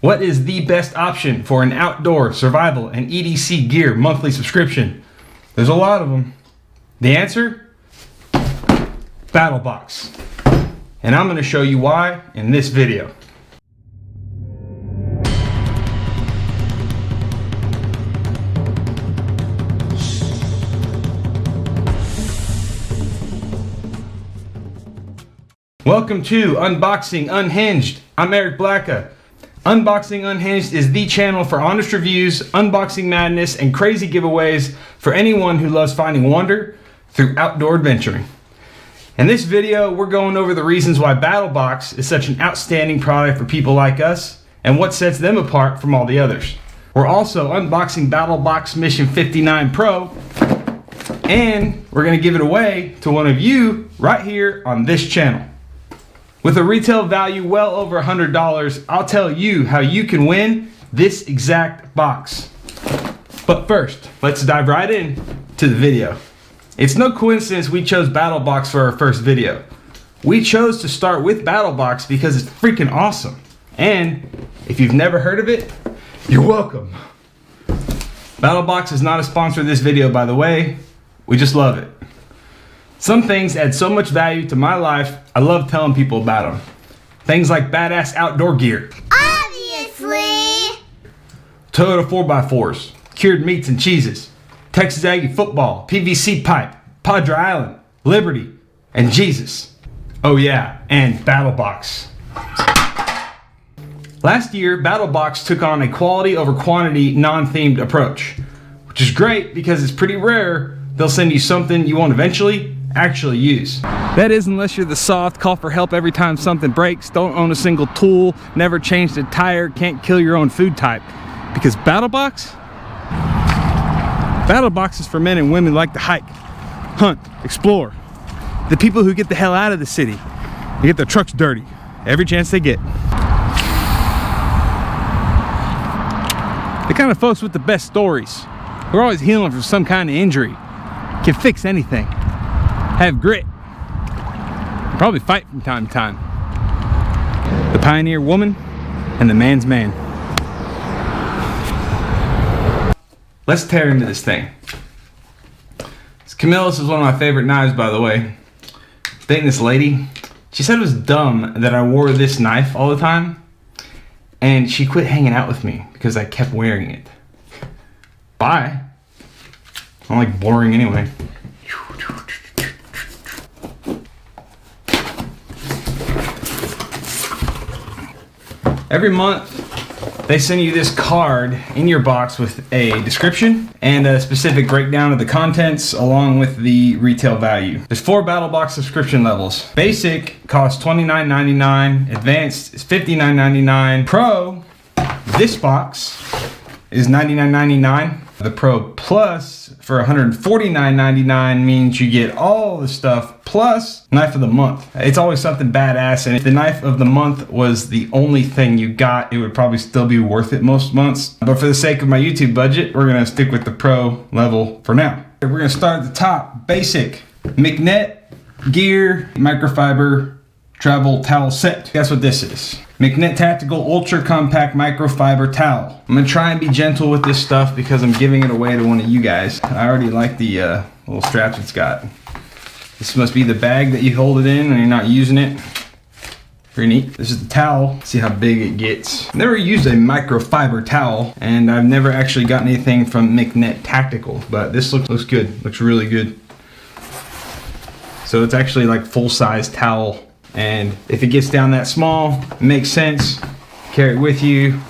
What is the best option for an outdoor survival and EDC gear monthly subscription? There's a lot of them. The answer? BattleBox. And I'm going to show you why in this video. Welcome to Unboxing Unhinged. I'm Eric Blacka. Unboxing Unhinged is the channel for honest reviews, unboxing madness, and crazy giveaways for anyone who loves finding wonder through outdoor adventuring. In this video, we're going over the reasons why BattleBox is such an outstanding product for people like us and what sets them apart from all the others. We're also unboxing BattleBox Mission 59 Pro, and we're going to give it away to one of you right here on this channel. With a retail value well over $100, I'll tell you how you can win this exact box. But first, let's dive right in to the video. It's no coincidence we chose BattleBox for our first video. We chose to start with BattleBox because it's freaking awesome. And if you've never heard of it, you're welcome. BattleBox is not a sponsor of this video, by the way. We just love it. Some things add so much value to my life, I love telling people about them. Things like badass outdoor gear. Obviously! Toyota 4x4s, cured meats and cheeses, Texas Aggie football, PVC pipe, Padre Island, Liberty, and Jesus. Oh yeah, and BattleBox. Last year, BattleBox took on a quality over quantity non-themed approach, which is great because it's pretty rare they'll send you something you won't eventually actually use. That is, unless you're the soft, call for help every time something breaks, don't own a single tool, never changed a tire, can't kill your own food type. Because BattleBox is for men and women who like to hike, hunt, explore. The people who get the hell out of the city. They get their trucks dirty every chance they get. The kind of folks with the best stories. We're always healing from some kind of injury. Can fix anything. Have grit. Probably fight from time to time. The pioneer woman and the man's man. Let's tear into this thing. This Camillus is one of my favorite knives, by the way. Dating this lady, she said it was dumb that I wore this knife all the time, and she quit hanging out with me because I kept wearing it. Bye. I don't like boring anyway. Every month, they send you this card in your box with a description and a specific breakdown of the contents along with the retail value. There's 4 BattleBox subscription levels. Basic costs $29.99, Advanced is $59.99, Pro, this box is $99.99. The Pro Plus for $149.99 means you get all the stuff plus Knife of the Month. It's always something badass, and if the Knife of the Month was the only thing you got, it would probably still be worth it most months. But for the sake of my YouTube budget, we're gonna stick with the Pro level for now. We're gonna start at the top. Basic McNutt Gear microfiber travel towel set. Guess what this is? McNutt Tactical Ultra Compact Microfiber Towel. I'm gonna try and be gentle with this stuff because I'm giving it away to one of you guys. I already like the little straps it's got. This must be the bag that you hold it in when you're not using it. Pretty neat. This is the towel. See how big it gets. Never used a microfiber towel, and I've never actually gotten anything from McNutt Tactical, but this looks good. Looks really good. So it's actually like full-size towel. And if it gets down that small, it makes sense. Carry it with you.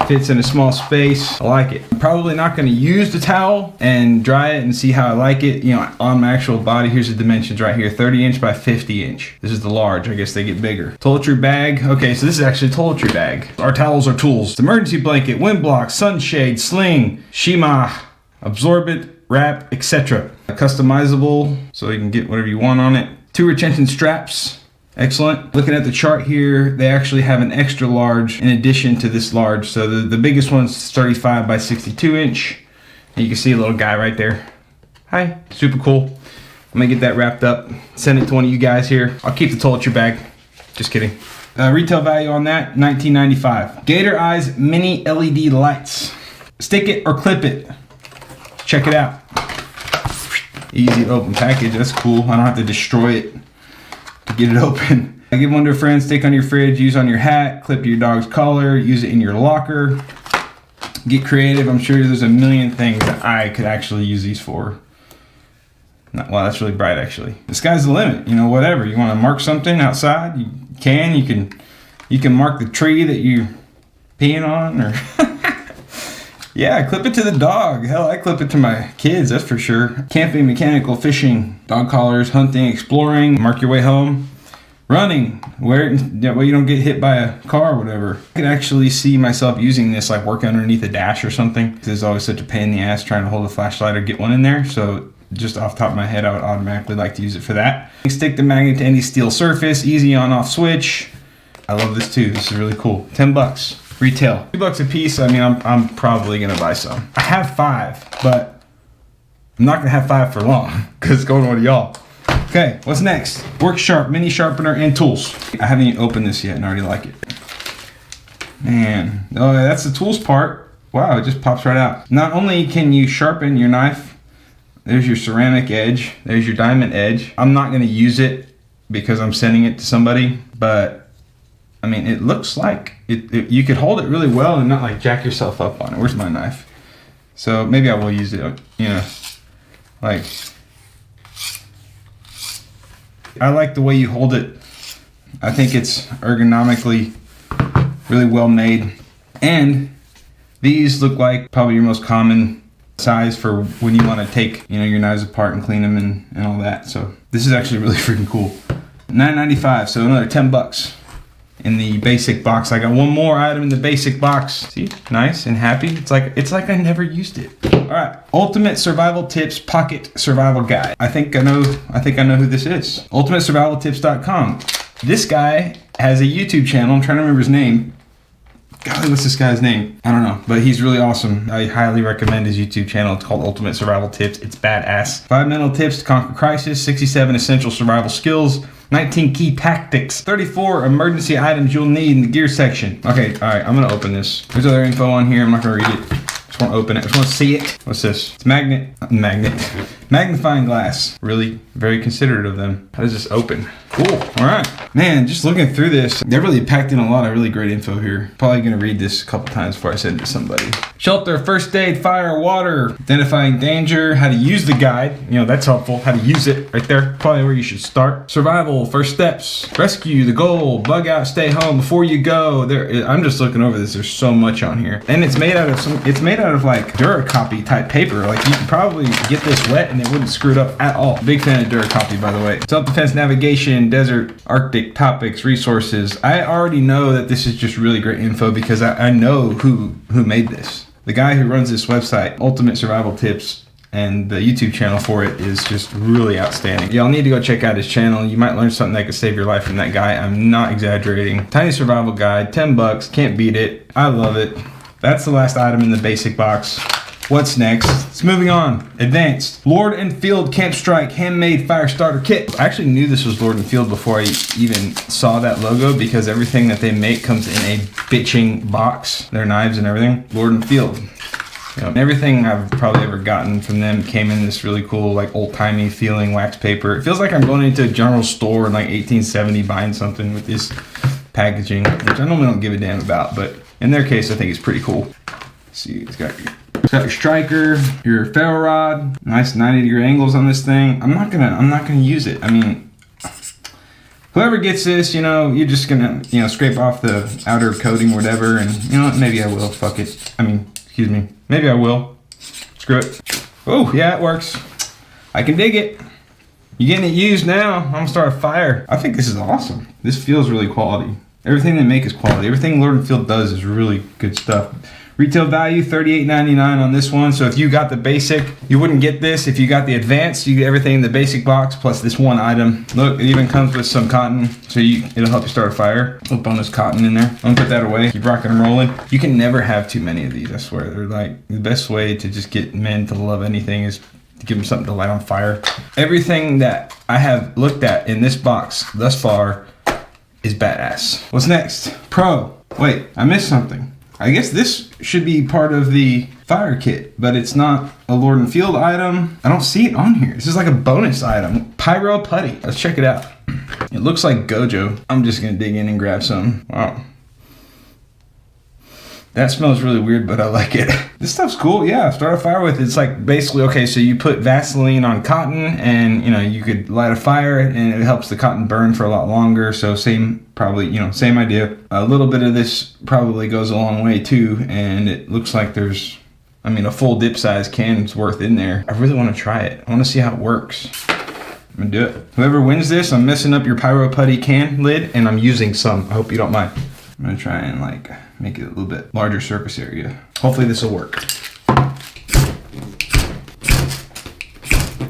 Fits in a small space. I like it. I'm probably not going to use the towel and dry it and see how I like it. You know, on my actual body, here's the dimensions right here. 30 inch by 50 inch. This is the large. I guess they get bigger. Toiletry bag. Okay, so this is actually a toiletry bag. Our towels are tools. It's emergency blanket, wind block, sunshade, sling, shima, absorbent, wrap, etc. Customizable, so you can get whatever you want on it. 2 retention straps. Excellent. Looking at the chart here, they actually have an extra large in addition to this large. So the biggest one's 35 by 62 inch. And you can see a little guy right there. Hi, super cool. I'm gonna get that wrapped up, send it to one of you guys here. I'll keep the toiletry bag. Just kidding. Retail value on that, $19.95. Gator Eyes mini LED lights. Stick it or clip it. Check it out. Easy to open package, that's cool. I don't have to destroy it to get it open. I give one to a friend, stick on your fridge, use on your hat, clip to your dog's collar, use it in your locker. Get creative. I'm sure there's a million things that I could actually use these for. Wow, that's really bright actually. The sky's the limit, you know, whatever. You want to mark something outside, you can mark the tree that you're peeing on, or yeah, clip it to the dog. Hell, I clip it to my kids, that's for sure. Camping, mechanical, fishing, dog collars, hunting, exploring, mark your way home. Running, where you don't get hit by a car or whatever. I could actually see myself using this, like working underneath a dash or something. This is always such a pain in the ass trying to hold a flashlight or get one in there. So just off the top of my head, I would automatically like to use it for that. Stick the magnet to any steel surface, easy on off switch. I love this too, this is really cool. 10 bucks, retail. $2 a piece, I mean, I'm probably gonna buy some. I have 5, but I'm not gonna have 5 for long, because it's going on to y'all. Okay, what's next? Work Sharp, mini sharpener and tools. I haven't even opened this yet and I already like it. Man, oh, that's the tools part. Wow, it just pops right out. Not only can you sharpen your knife, there's your ceramic edge, there's your diamond edge. I'm not gonna use it because I'm sending it to somebody, but I mean, it looks like you could hold it really well and not like jack yourself up on it. Where's my knife? So maybe I will use it, you know, like, I like the way you hold it. I think it's ergonomically really well made. And these look like probably your most common size for when you want to take, you know, your knives apart and clean them and all that. So this is actually really freaking cool. $9.95, so another 10 bucks in the basic box. I got one more item in the basic box. See, nice and happy. It's like I never used it. All right, Ultimate Survival Tips Pocket Survival Guide. I think I know who this is. UltimateSurvivalTips.com. This guy has a YouTube channel. I'm trying to remember his name. God, what's this guy's name? I don't know, but he's really awesome. I highly recommend his YouTube channel. It's called Ultimate Survival Tips. It's badass. 5 mental tips to conquer crisis, 67 essential survival skills, 19 key tactics, 34 emergency items you'll need in the gear section. Okay, all right, I'm gonna open this. There's other info on here. I'm not gonna read it. Just want to open it. Just want to see it. What's this? It's magnifying glass. Really very considerate of them. How does this open? Cool. All right, man. Just looking through this, they really packed in a lot of really great info here. Probably gonna read this a couple times before I send it to somebody. Shelter, first aid, fire, water, identifying danger, how to use the guide. You know, that's helpful. How to use it right there. Probably where you should start. Survival, first steps, rescue, the goal, bug out, stay home before you go. I'm just looking over this. There's so much on here, and it's made out of like Duracopy type paper. Like you could probably get this wet and it wouldn't screw it up at all. Big fan of Duracopy, by the way. Self-defense, navigation, desert, Arctic topics, resources. I already know that this is just really great info because I know who made this. The guy who runs this website, Ultimate Survival Tips, and the YouTube channel for it is just really outstanding. Y'all need to go check out his channel. You might learn something that could save your life from that guy. I'm not exaggerating. Tiny survival guide, 10 bucks, can't beat it. I love it. That's the last item in the basic box. What's next? It's moving on. Advanced. Lord and Field Camp Strike Handmade Fire Starter Kit. I actually knew this was Lord and Field before I even saw that logo because everything that they make comes in a bitching box. Their knives and everything. Lord and Field. You know, everything I've probably ever gotten from them came in this really cool, like old-timey feeling wax paper. It feels like I'm going into a general store in like 1870 buying something with this packaging, which I normally don't give a damn about, but in their case, I think it's pretty cool. Let's see, it's got your striker, your ferro rod, nice 90-degree angles on this thing. I'm not gonna use it. I mean, whoever gets this, you know, you're just gonna, you know, scrape off the outer coating or whatever, and you know what, maybe I will, fuck it. I mean, excuse me, maybe I will. Screw it. Oh, yeah, it works. I can dig it. You're getting it used now. I'm gonna start a fire. I think this is awesome. This feels really quality. Everything they make is quality. Everything Lord and Field does is really good stuff. Retail value, $38.99 on this one. So if you got the basic, you wouldn't get this. If you got the advanced, you get everything in the basic box plus this one item. Look, it even comes with some cotton, so it'll help you start a fire. Little bonus cotton in there. I'm gonna put that away. Keep rocking and rolling. You can never have too many of these, I swear. They're like, the best way to just get men to love anything is to give them something to light on fire. Everything that I have looked at in this box thus far is badass. What's next? Pro. Wait, I missed something. I guess this should be part of the fire kit, but it's not a Lord and Field item. I don't see it on here. This is like a bonus item. Pyro Putty. Let's check it out. It looks like Gojo. I'm just gonna dig in and grab some. Wow. That smells really weird, but I like it. This stuff's cool. Yeah, start a fire with it. It's like basically, okay, so you put Vaseline on cotton and, you know, you could light a fire and it helps the cotton burn for a lot longer. So same, probably, you know, same idea. A little bit of this probably goes a long way too. And it looks like there's, I mean, a full dip size can's worth in there. I really want to try it. I want to see how it works. I'm gonna do it. Whoever wins this, I'm messing up your Pyro Putty can lid and I'm using some. I hope you don't mind. I'm gonna try and like make it a little bit larger surface area. Hopefully this will work.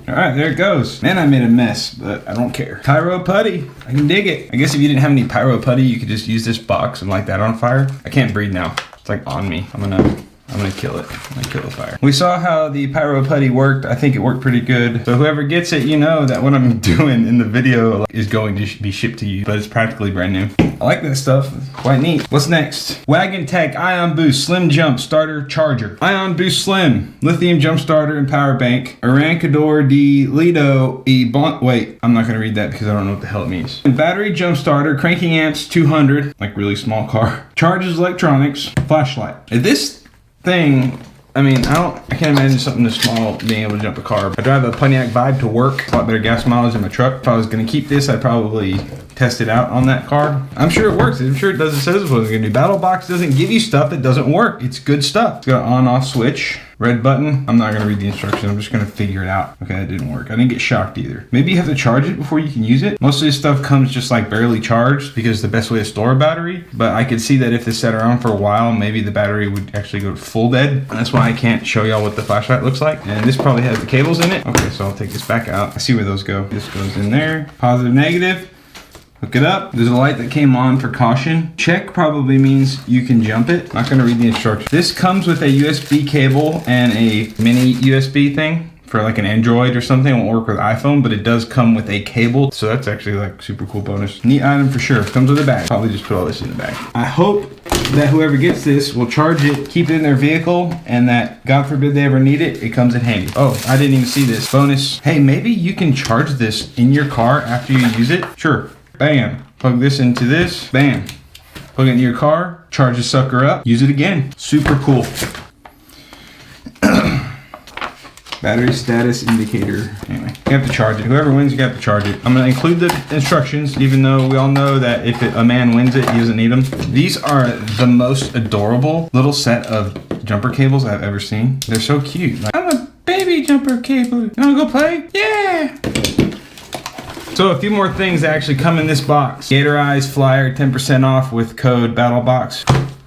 All right, there it goes. Man, I made a mess, but I don't care. Pyro Putty, I can dig it. I guess if you didn't have any Pyro Putty, you could just use this box and light that on fire. I can't breathe now. It's like on me. I'm gonna kill it. I'm gonna kill the fire. We saw how the Pyro Putty worked. I think it worked pretty good. So whoever gets it, you know that what I'm doing in the video is going to be shipped to you, but it's practically brand new. I like that stuff. It's quite neat. What's next? Wagon Tag Ion Boost Slim Jump Starter Charger. Ion Boost Slim Lithium Jump Starter and Power Bank. Arrancador de Lido e Bon. Wait, I'm not gonna read that because I don't know what the hell it means. Battery Jump Starter, cranking amps 200, like really small car. Charges electronics, flashlight. This thing, I mean, I can't imagine something this small being able to jump a car. I drive a Pontiac Vibe to work, a lot better gas mileage in my truck. If I was gonna keep this, I'd probably test it out on that car. I'm sure it works. I'm sure it does. It says it's what it's gonna do. Battle Box doesn't give you stuff that doesn't work. It's good stuff. It's got an on-off switch. Red button. I'm not gonna read the instructions. I'm just gonna figure it out. Okay, that didn't work. I didn't get shocked either. Maybe you have to charge it before you can use it. Most of this stuff comes just like barely charged because it's the best way to store a battery. But I could see that if this sat around for a while, maybe the battery would actually go full dead. And that's why I can't show y'all what the flashlight looks like. And this probably has the cables in it. Okay, so I'll take this back out. I see where those go. This goes in there. Positive, negative. Hook it up. There's a light that came on for caution. Check probably means you can jump it. Not gonna read the instructions. This comes with a USB cable and a mini USB thing for like an Android or something. It won't work with iPhone, but it does come with a cable. So that's actually like super cool bonus. Neat item for sure. Comes with a bag. Probably just put all this in the bag. I hope that whoever gets this will charge it, keep it in their vehicle, and that God forbid they ever need it, it comes in handy. Oh, I didn't even see this. Bonus. Hey, maybe you can charge this in your car after you use it. Sure. Bam. Plug this into this. Bam. Plug it in your car. Charge the sucker up. Use it again. Super cool. Battery status indicator. Anyway, you have to charge it. Whoever wins, you have to charge it. I'm going to include the instructions, even though we all know that if a man wins it, he doesn't need them. These are the most adorable little set of jumper cables I've ever seen. They're so cute. Like, I'm a baby jumper cable. You want to go play? Yeah. So a few more things that actually come in this box. Gator Eyes flyer, 10% off with code BattleBox.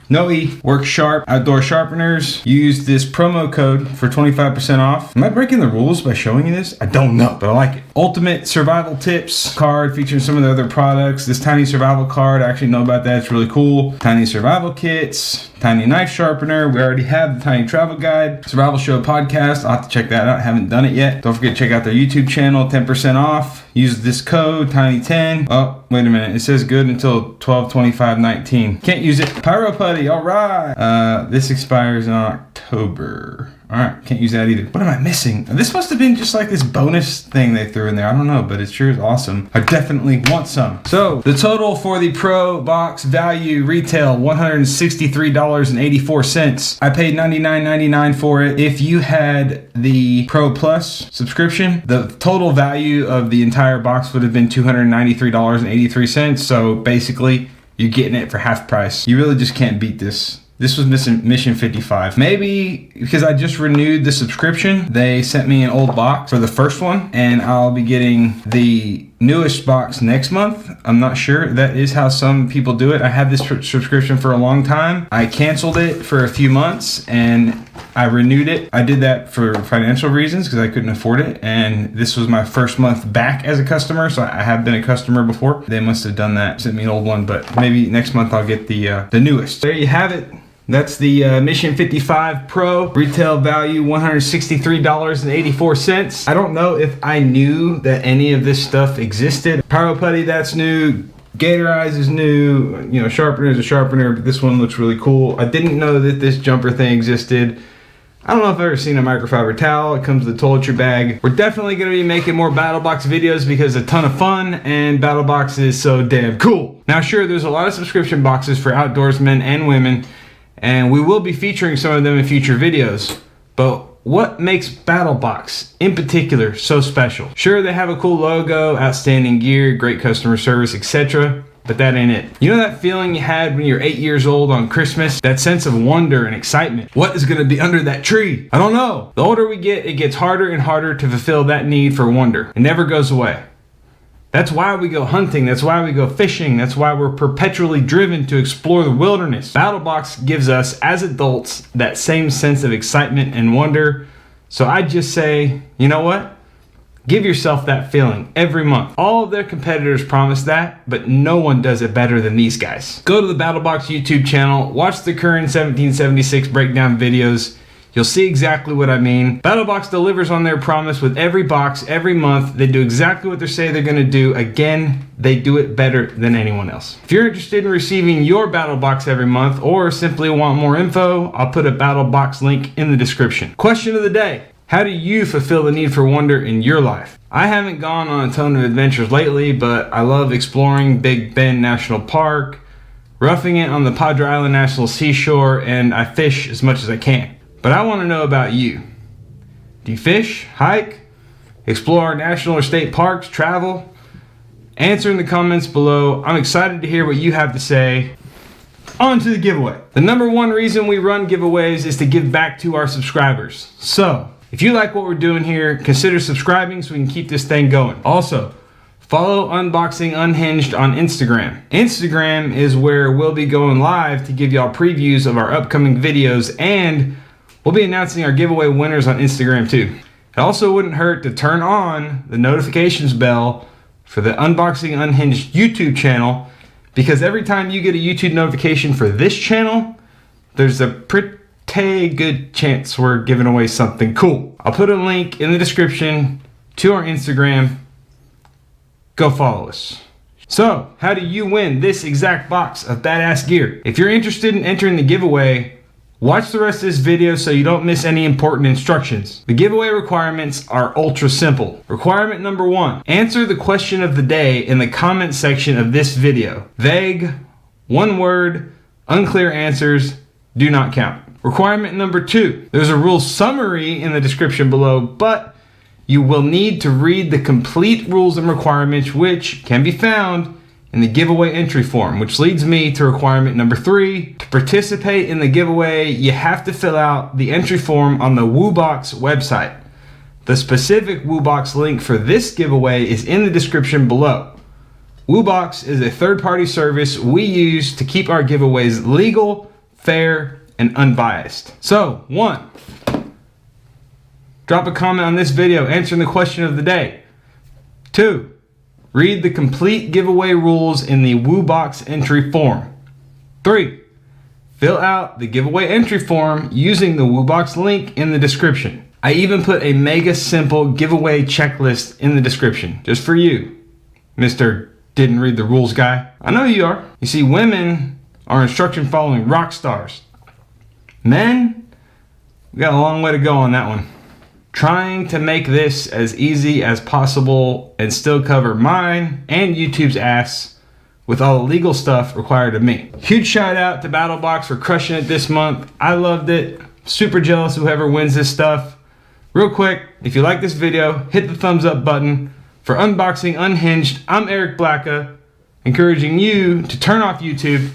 Noe Work Sharp outdoor sharpeners. Use this promo code for 25% off. Am I breaking the rules by showing you this? I don't know, but I like it. Ultimate Survival Tips card featuring some of the other products. This tiny survival card, I actually know about that. It's really cool. Tiny survival kits. Tiny knife sharpener. We already have the tiny travel guide. Survival Show podcast. I'll have to check that out. I haven't done it yet. Don't forget to check out their YouTube channel. 10% off. Use this code Tiny10. Oh, wait a minute. It says good until 12/25/19. Can't use it. Pyro Putty. All right. This expires in October. All right, can't use that either. What am I missing? This must have been just like this bonus thing they threw in there. I don't know, but it sure is awesome. I definitely want some. So the total for the Pro Box value retail, $163.84. I paid $99.99 for it. If you had the Pro Plus subscription, the total value of the entire box would have been $293.83. So basically, you're getting it for half price. You really just can't beat this. This was Mission 55. Maybe because I just renewed the subscription, they sent me an old box for the first one, and I'll be getting the newest box next month. I'm not sure. That is how some people do it. I had this subscription for a long time. I canceled it for a few months, and I renewed it. I did that for financial reasons because I couldn't afford it, and this was my first month back as a customer, so I have been a customer before. They must have done that, sent me an old one, but maybe next month I'll get the newest. There you have it. That's the Mission 55 Pro. Retail value $163.84. I don't know if I knew that any of this stuff existed. Pyro Putty, that's new. Gator Eyes is new, you know, Sharpener is a sharpener, but this one looks really cool. I didn't know that this jumper thing existed. I don't know if I've ever seen a microfiber towel. It comes with a toiletry bag. We're definitely going to be making more BattleBox videos because it's a ton of fun and BattleBox is so damn cool. Now sure, there's a lot of subscription boxes for outdoorsmen and women, and we will be featuring some of them in future videos. But what makes BattleBox in particular so special? Sure, they have a cool logo, outstanding gear, great customer service, etc. But that ain't it. You know that feeling you had when you're 8 years old on Christmas? That sense of wonder and excitement. What is gonna be under that tree? I don't know. The older we get, it gets harder and harder to fulfill that need for wonder. It never goes away. That's why we go hunting. That's why we go fishing. That's why we're perpetually driven to explore the wilderness. BattleBox gives us, as adults, that same sense of excitement and wonder. So I just say, you know what? Give yourself that feeling every month. All of their competitors promise that, but no one does it better than these guys. Go to the BattleBox YouTube channel, watch the current 1776 breakdown videos. You'll see exactly what I mean. BattleBox delivers on their promise with every box, every month. They do exactly what they say they're gonna do. Again, they do it better than anyone else. If you're interested in receiving your BattleBox every month or simply want more info, I'll put a BattleBox link in the description. Question of the day. How do you fulfill the need for wonder in your life? I haven't gone on a ton of adventures lately, but I love exploring Big Bend National Park, roughing it on the Padre Island National Seashore, and I fish as much as I can. But I want to know about you. Do you fish, hike, explore our national or state parks, travel? Answer in the comments below. I'm excited to hear what you have to say. On to the giveaway. The number one reason we run giveaways is to give back to our subscribers. So, if you like what we're doing here, consider subscribing so we can keep this thing going. Also, follow Unboxing Unhinged on Instagram. Instagram is where we'll be going live to give y'all previews of our upcoming videos, and we'll be announcing our giveaway winners on Instagram too. It also wouldn't hurt to turn on the notifications bell for the Unboxing Unhinged YouTube channel, because every time you get a YouTube notification for this channel, there's a pretty good chance we're giving away something cool. I'll put a link in the description to our Instagram. Go follow us. So, how do you win this exact box of badass gear? If you're interested in entering the giveaway, watch the rest of this video so you don't miss any important instructions. The giveaway requirements are ultra simple. Requirement number 1, answer the question of the day in the comment section of this video. Vague, one word, unclear answers do not count. Requirement number 2, there's a rule summary in the description below, but you will need to read the complete rules and requirements, which can be found in the giveaway entry form, which leads me to requirement number 3. To participate in the giveaway, you have to fill out the entry form on the WooBox website. The specific WooBox link for this giveaway is in the description below. WooBox is a third-party service we use to keep our giveaways legal, fair, and unbiased. So, 1, drop a comment on this video answering the question of the day. 2, read the complete giveaway rules in the WooBox entry form. 3, fill out the giveaway entry form using the WooBox link in the description. I even put a mega simple giveaway checklist in the description, just for you, Mr. Didn't read the rules guy. I know you are. You see, women are instruction following rock stars. Men, we got a long way to go on that one. Trying to make this as easy as possible and still cover mine and YouTube's ass with all the legal stuff required of me. Huge shout out to BattleBox for crushing it this month. I loved it. Super jealous whoever wins this stuff. Real quick, if you like this video, hit the thumbs up button. For Unboxing Unhinged, I'm Eric Blacka, encouraging you to turn off YouTube,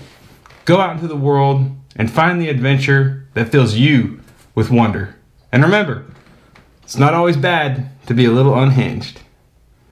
go out into the world, and find the adventure that fills you with wonder. And remember, it's not always bad to be a little unhinged.